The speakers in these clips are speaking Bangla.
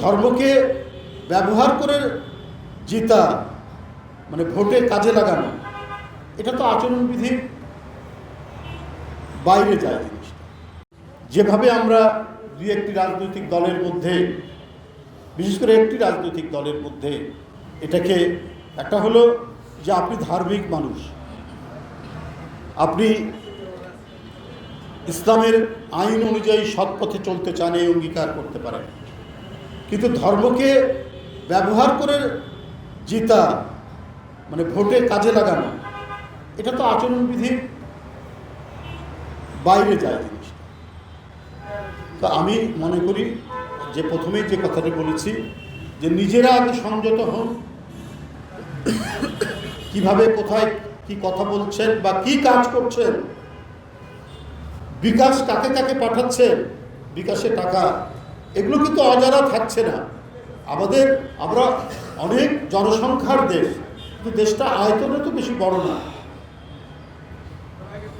ধর্মকে ব্যবহার করে জেতা মানে ভোটে কাজে লাগানো, এটা তো আচরণবিধির বাইরে যায় জিনিসটা। যেভাবে আমরা দুই একটি রাজনৈতিক দলের মধ্যে, বিশেষ করে একটি রাজনৈতিক দলের মধ্যে এটাকে, একটা হলো যে আপনি ধার্মিক মানুষ, আপনি ইসলামের আইন অনুযায়ী সৎ পথে চলতে চান, এই অঙ্গীকার করতে পারেন, কিন্তু ধর্মকে ব্যবহার করে জেতা মানে ভোটে কাজে লাগানো, এটা তো আচরণবিধির বাইরে যায় জিনিসটা। তো আমি মনে করি যে প্রথমেই যে কথাটি বলেছি যে নিজেরা আগে সংযত হন, কিভাবে কোথায় কি কথা বলছেন বা কি কাজ করছেন, বিকাশ কাকে কাকে পাঠাচ্ছেন, বিকাশে টাকা, এগুলো কিন্তু অজানা থাকছে না। আমরা অনেক জনসংখ্যার দেশ, কিন্তু দেশটা আয়তনে তো বেশি বড় না।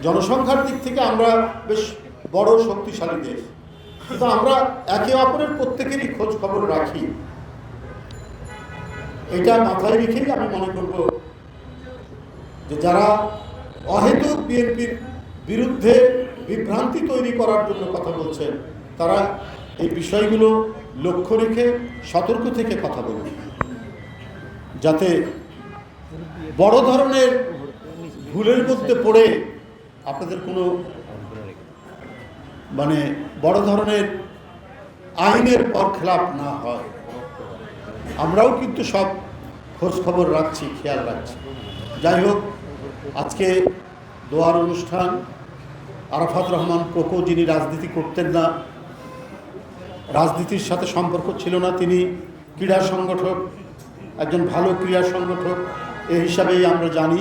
জনসংখ্যার দিক থেকে আমরা বেশ বড় শক্তিশালী দেশ, কিন্তু আমরা একে অপরের প্রত্যেকেরই খোঁজ খবর রাখি। এটা মাথায় রেখেই আমি মনে করব যে যারা অহেতুক বিএনপির বিরুদ্ধে বিভ্রান্তি তৈরি করার জন্য কথা বলছেন, তারা এই বিষয়গুলো লক্ষ্য রেখে সতর্ক থেকে কথা বলুন, যাতে বড় ধরনের ভুলের মধ্যে পড়ে আপনাদের কোনো মানে বড় ধরনের আইনের বরখেলাপ না হয়। আমরাও কিন্তু সব খোঁজ খবর রাখছি, খেয়াল রাখছি। যাই হোক, আজকে দোয়ার অনুষ্ঠান, আরাফাত রহমান কোকো, যিনি রাজনীতি করতেন না, রাজনীতির সাথে সম্পর্ক ছিল না, তিনি ক্রীড়া সংগঠক, একজন ভালো ক্রীড়া সংগঠক এই হিসাবেই আমরা জানি,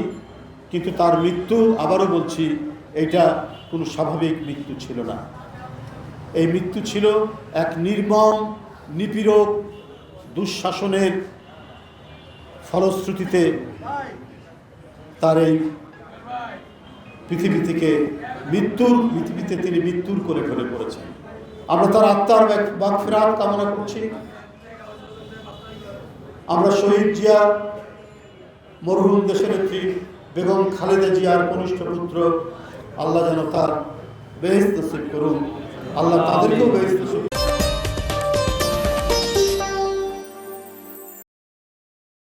কিন্তু তার মৃত্যু, আবারও বলছি, এইটা কোনো স্বাভাবিক মৃত্যু ছিল না। এই মৃত্যু ছিল এক নির্মম নিপীড়ক দুঃশাসনের ফলশ্রুতিতে তার এই পৃথিবীতে তিনি মৃত্যুর কোলে ঢলে পড়েছেন। আমরা তার আত্মার মাগফিরাত কামনা করছি। আমরা শহীদ জিয়া, মরহুম দেশনেত্রী বেগম খালেদা জিয়ার কনিষ্ঠ পুত্র, আল্লাহ যেন তার বেহেশত নসিব করুন, আল্লাহ তাদেরকেও বেহেশত নসিব করুন।